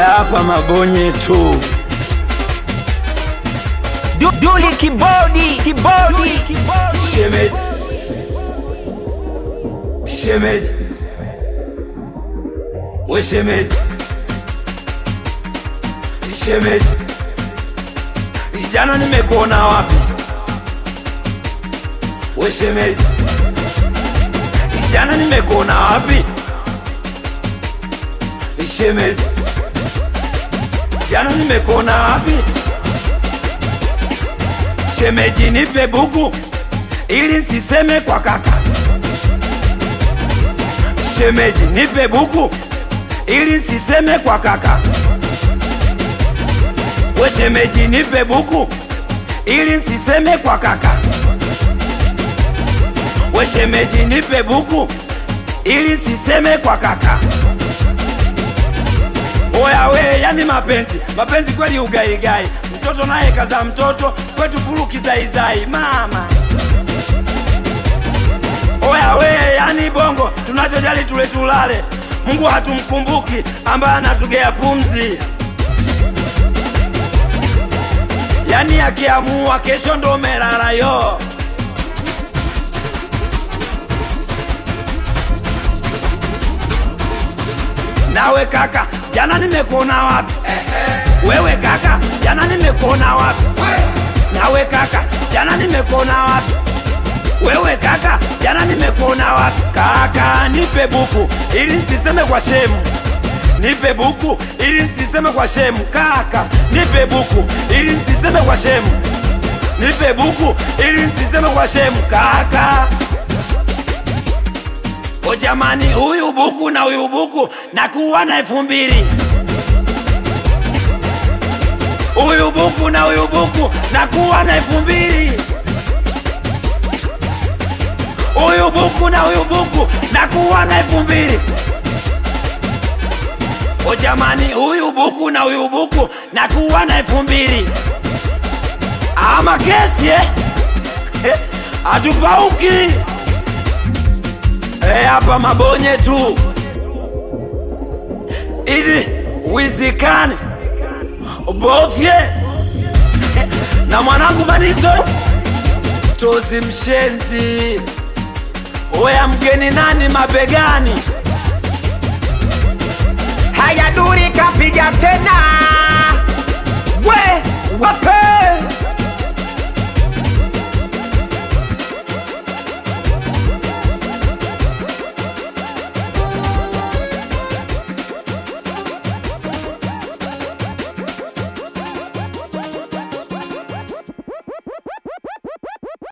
Hapa mabonye tu. Duli kibodi. Shemeji. Shemeji. We shemeji. Shemeji. Jana nimekuona wapi? We shemeji. Jana nimekuona wapi? Shemeji. Jana nimekuona wapi? Shemeji nipe buku ili nsiseme kwa kaka. Shemeji nipe buku ili nsiseme kwa kaka. We shemeji nipe buku ili nsiseme kwa kaka. We shemeji nipe buku ili nsiseme kwa kaka. Oya we, yani mapenzi kweli ugaigai. Mtoto naye kaza mtoto, kwetu furu kizaizai mama. Oya we, yani bongo tunachojali tule tulale. Mungu hatumkumbuki ambaye anatugea pumzi. Yani akiamua kesho ndo merara yo. Nawe kaka, jana nimekuona wapi? Wewe kaka, jana nimekuona wapi? Nawe kaka, jana nimekuona wapi? Wewe kaka, jana nimekuona wapi? Kaka, nipe buku ili nsiseme kwa shemu. Nipe buku ili nsiseme kwa shemu. Kaka, nipe buku ili nsiseme kwa shemu. Nipe buku ili nsiseme kwa shemu. Kaka, o jamani, huyu buku na huyu buku nakuwa na 2000. Huyu buku na huyu buku nakuwa na 2000. Huyu buku na huyu buku nakuwa na 2000. O jamani, huyu buku na huyu buku nakuwa na 2000. Ama kesi atupauki. Hapa mabonye tu ili wizikane bofye na mwanangu Manizo Tozi mshenzi. Oya mgeni nani mabegani. Haya Duli kapiga tena. We wape